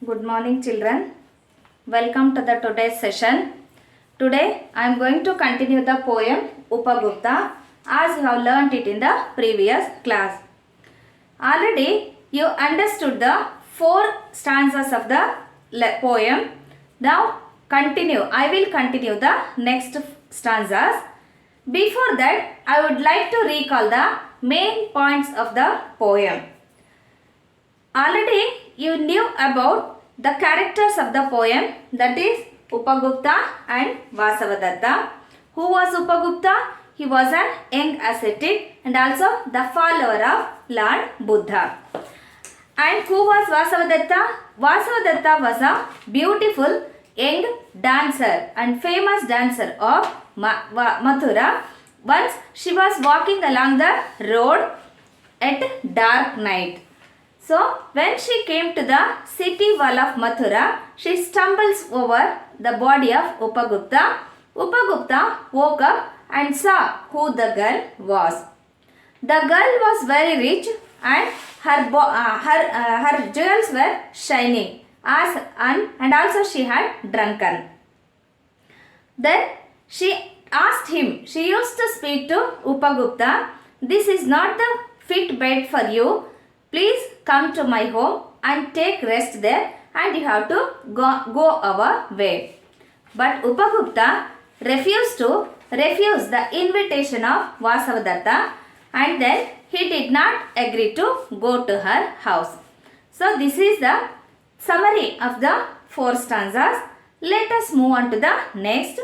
Good morning children. Welcome to the today's session. Today I am going to continue the poem Upagupta as you have learnt it in the previous class. Already you understood the four stanzas of the poem. Now continue. I will continue the next stanzas. Before that I would like to recall the main points of the poem. Already you knew about the characters of the poem, that is Upagupta and Vasavadatta. Who was Upagupta? He was an young ascetic and also the follower of Lord Buddha. And who was Vasavadatta? Vasavadatta was a beautiful young dancer and famous dancer of Mathura. Once she was walking along the road at dark night. So, when she came to the city wall of Mathura, she stumbles over the body of Upagupta. Upagupta woke up and saw who the girl was. The girl was very rich and her jewels were shining and also she had drunken. Then she asked him, she used to speak to Upagupta, "This is not the fit bed for you. Please come to my home and take rest there and you have to go our way." But Upagupta refused the invitation of Vasavadatta and then he did not agree to go to her house. So this is the summary of the four stanzas. Let us move on to the next.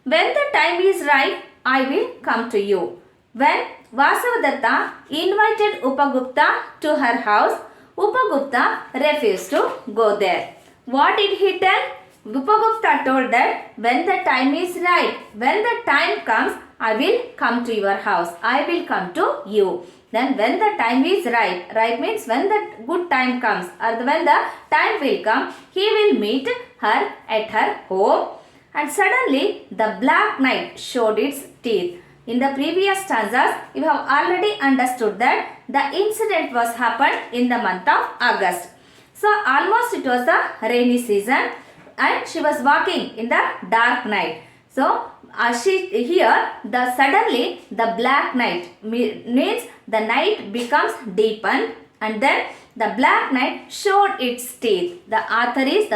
When the time is right, I will come to you. When Vasavadatta invited Upagupta to her house, Upagupta refused to go there. What did he tell? Upagupta told that when the time is right, when the time comes, I will come to your house. I will come to you. Then when the time is right, right means when the good time comes or when the time will come, he will meet her at her home. And suddenly the black night showed its teeth. In the previous stanzas, you have already understood that the incident was happened in the month of August. So, almost it was the rainy season and she was walking in the dark night. So, suddenly the black night means the night becomes deepened and then the black night showed its teeth. The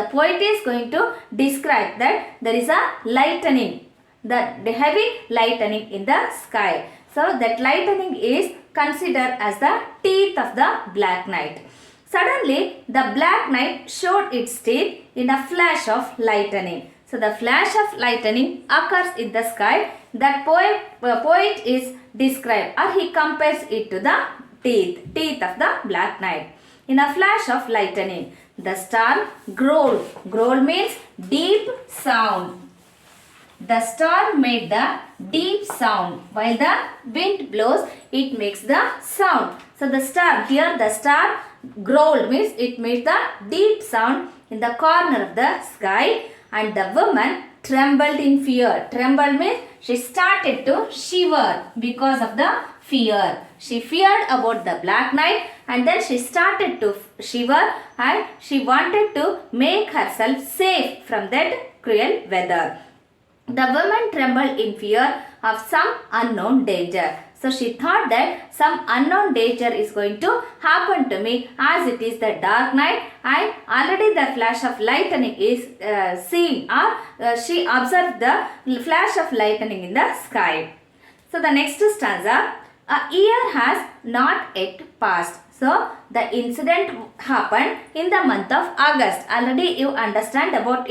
poet is going to describe that there is a lightning. The heavy lightning in the sky. So that lightning is considered as the teeth of the black night. Suddenly the black night showed its teeth in a flash of lightning. So the flash of lightning occurs in the sky. That poet is described or he compares it to the teeth of the black night. In a flash of lightning, the star growled. Growl means deep sound. The star made the deep sound. While the wind blows, it makes the sound. So the star growled means it made the deep sound in the corner of the sky. And the woman trembled in fear. Trembled means she started to shiver because of the fear. She feared about the black night and then she started to shiver and she wanted to make herself safe from that cruel weather. The woman trembled in fear of some unknown danger. So she thought that some unknown danger is going to happen to me as it is the dark night and already the flash of lightning is seen or she observed the flash of lightning in the sky. So the next stanza, a year has not yet passed. So the incident happened in the month of August. Already you understood about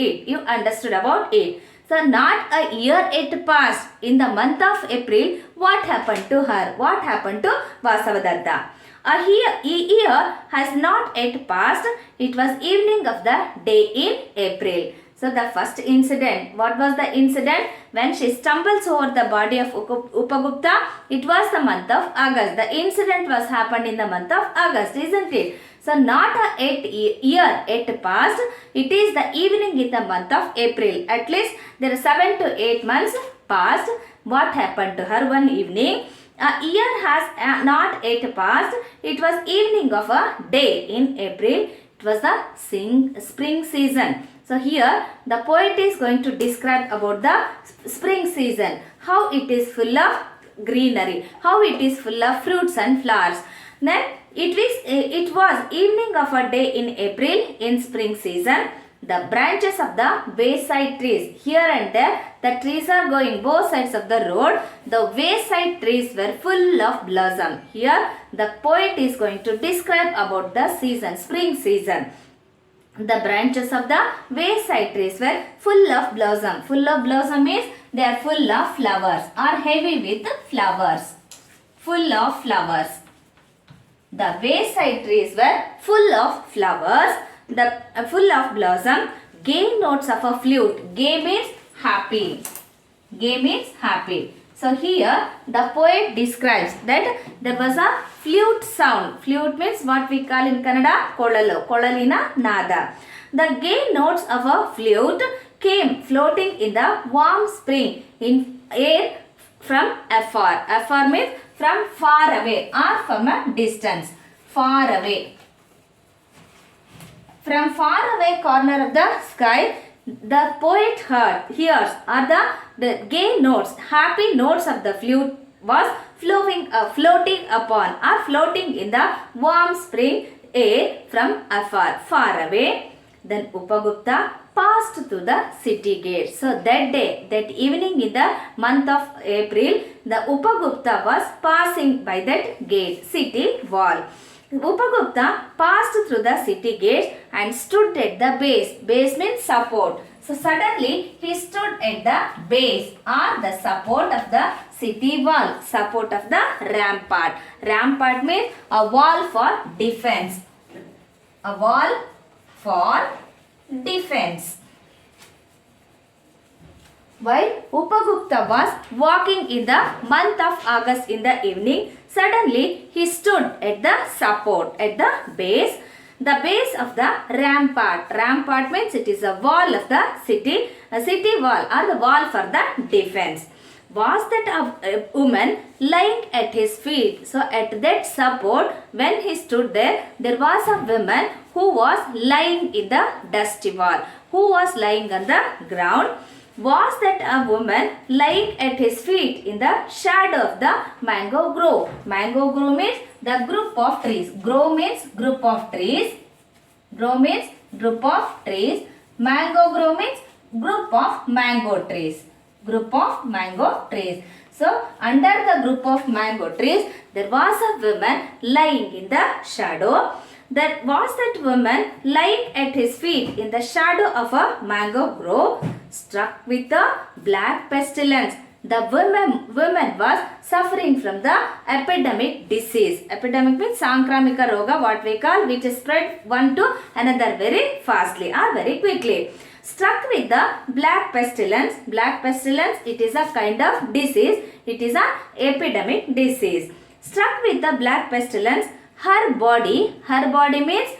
it. So not a year yet passed. In the month of April, what happened to her? What happened to Vasavadatta? A year has not yet passed. It was evening of the day in April. So the first incident, what was the incident? When she stumbles over the body of Upagupta, it was the month of August. The incident was happened in the month of August, isn't it? So not a year yet passed. It is the evening in the month of April. At least there are 7 to 8 months passed. What happened to her one evening? A year has not yet passed. It was evening of a day in April. It was the spring season. So here the poet is going to describe about the spring season, how it is full of greenery, how it is full of fruits and flowers. Then it was evening of a day in April in spring season. The branches of the wayside trees, here and there, the trees are going both sides of the road. The wayside trees were full of blossom. Here the poet is going to describe about the season, spring season. The branches of the wayside trees were full of blossom. Full of blossom means they are full of flowers or heavy with flowers. Full of flowers. The wayside trees were full of flowers. The full of blossom. Gay notes of a flute. Gay means happy. Gay means happy. So here the poet describes that there was a flute sound. Flute means what we call in Kannada kolalu. Kolalina nada. The gay notes of a flute came floating in the warm spring in air from afar. Afar means from far away or from a distance. Far away. From far away corner of the sky, the poet hears are the gay notes, happy notes of the flute was floating upon or floating in the warm spring air from afar, far away. Then Upagupta passed through the city gate. So that day, that evening in the month of April, the Upagupta was passing by that gate, city wall. Upagupta passed through the city gate and stood at the base. Base means support. So suddenly he stood at the base or the support of the city wall. Support of the rampart. Rampart means a wall for defense. A wall for defense. While Upagupta was walking in the month of August in the evening, suddenly he stood at the support, at the base of the rampart. Rampart means it is a wall of the city, a city wall or the wall for the defense. Was that a woman lying at his feet? So at that support, when he stood there, there was a woman who was lying in the dusty wall, who was lying on the ground. Was that a woman lying at his feet in the shadow of the mango grove? Mango grove means the group of trees. Grove means group of trees. Grove means group of trees. Mango grove means group of mango trees. Group of mango trees. So, under the group of mango trees, there was a woman lying in the shadow. That was that woman lying at his feet in the shadow of a mango grove, struck with a black pestilence. The woman was suffering from the epidemic disease. Epidemic means Sankramika Roga, what we call, which is spread one to another very fastly or very quickly. Struck with the black pestilence. Black pestilence, it is a kind of disease. It is an epidemic disease. Struck with the black pestilence, her body means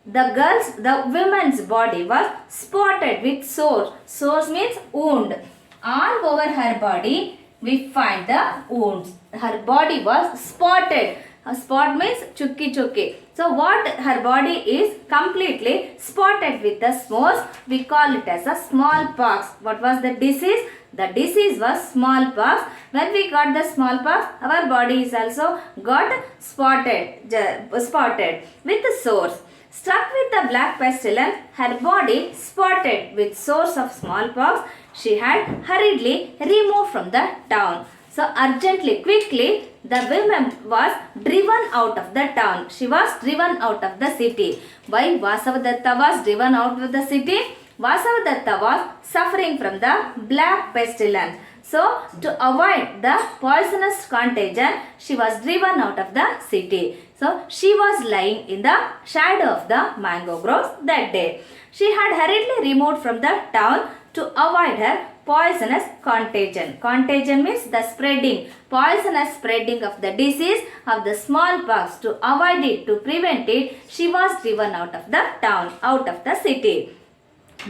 the woman's body was spotted with sores. Sores means wound. All over her body we find the wounds. Her body was spotted. A spot means chukki. So what her body is completely spotted with the sores. We call it as a smallpox. What was the disease? The disease was smallpox. When we got the smallpox, our body is also got spotted with the sores. Struck with the black pestilence, her body spotted with sores of smallpox, she had hurriedly removed from the town. So urgently, quickly, the woman was driven out of the town. She was driven out of the city. Why Vasavadatta was driven out of the city? Vasavadatta was suffering from the black pestilence. So, to avoid the poisonous contagion, she was driven out of the city. So, she was lying in the shadow of the mango groves that day. She had hurriedly removed from the town to avoid her poisonous contagion. Contagion means the spreading, poisonous spreading of the disease of the smallpox. To avoid it, to prevent it, she was driven out of the town, out of the city.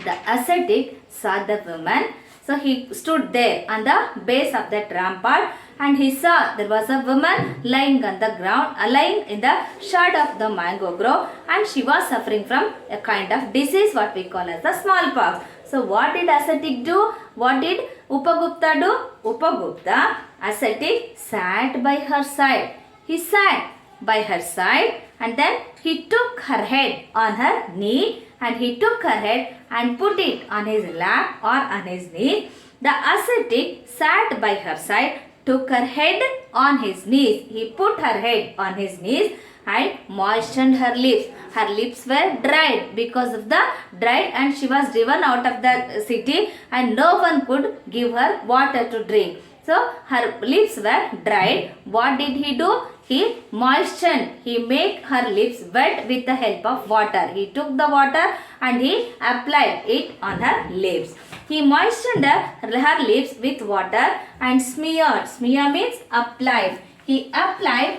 The ascetic saw the woman So he stood there on the base of that rampart and he saw there was a woman lying on the ground, lying in the shade of the mango grove, and she was suffering from a kind of disease what we call as the smallpox. So what did ascetic do? What did Upagupta do? Upagupta, ascetic, sat by her side. He sat by her side and then he took her head on her knee and he took her head and put it on his lap or on his knee. The ascetic sat by her side, took her head on his knees. He put her head on his knees and moistened her lips. Her lips were dried because of the dried, and she was driven out of the city and no one could give her water to drink. So her lips were dried. What did he do? He moistened. He made her lips wet with the help of water. He took the water and he applied it on her lips. He moistened her lips with water and smeared. Smear means applied. He applied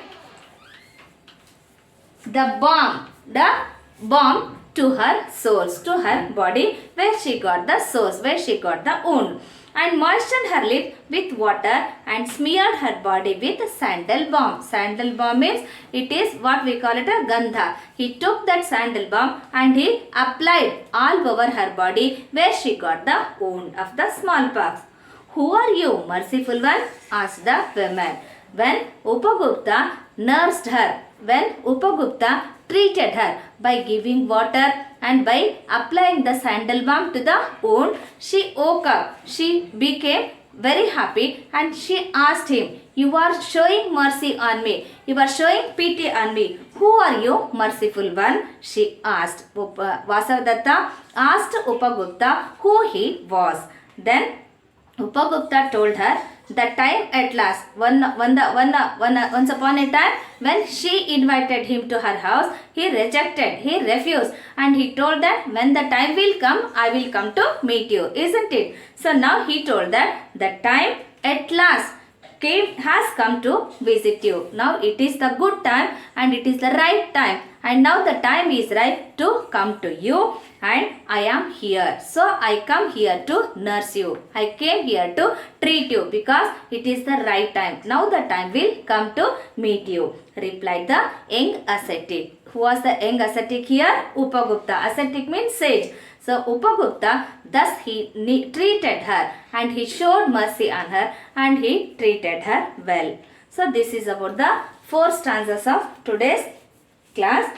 the balm to her sores, to her body where she got the sores, where she got the wound, and moistened her lips with water and smeared her body with sandal balm. Sandal balm means it is what we call it a gandha. He took that sandal balm and he applied all over her body where she got the wound of the smallpox. Who are you, merciful one? Asked the woman. When Upagupta nursed her, when Upagupta treated her by giving water and by applying the sandal balm to the wound, she woke up. She became very happy and she asked him, "You are showing mercy on me. You are showing pity on me. Who are you, merciful one?" she asked. Vasavadatta asked Upagupta who he was. Then Upagupta told her the time at last, once upon a time, when she invited him to her house, he rejected, he refused, and he told that when the time will come, I will come to meet you, isn't it? So now he told that the time at last has come to visit you. Now it is the good time and it is the right time, and now the time is right to come to you, and I am here. So I come here to nurse you. I came here to treat you because it is the right time. Now the time will come to meet you, replied the young ascetic. Who was the young ascetic here? Upagupta. Ascetic means sage. So Upagupta, thus he treated her and he showed mercy on her and he treated her well. So this is about the 4 stanzas of today's class.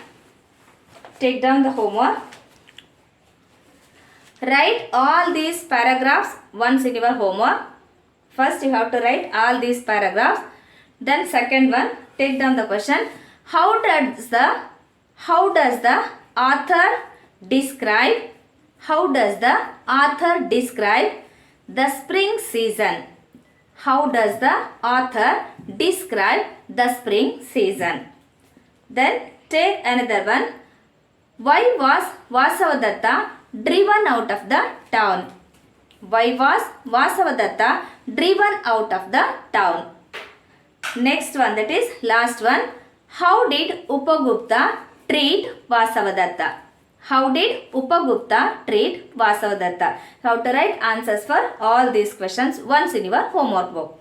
Take down the homework. Write all these paragraphs once in your homework. First you have to write all these paragraphs. Then second one, take down the question. How does the author describe the spring season? How does the author describe the spring season? Then take another one. Why was Vasavadatta driven out of the town? Why was Vasavadatta driven out of the town? Next one, that is last one. How did Upagupta treat Vasavadatta? How did Upagupta treat Vasavadatta? You have to write answers for all these questions once in your homework book.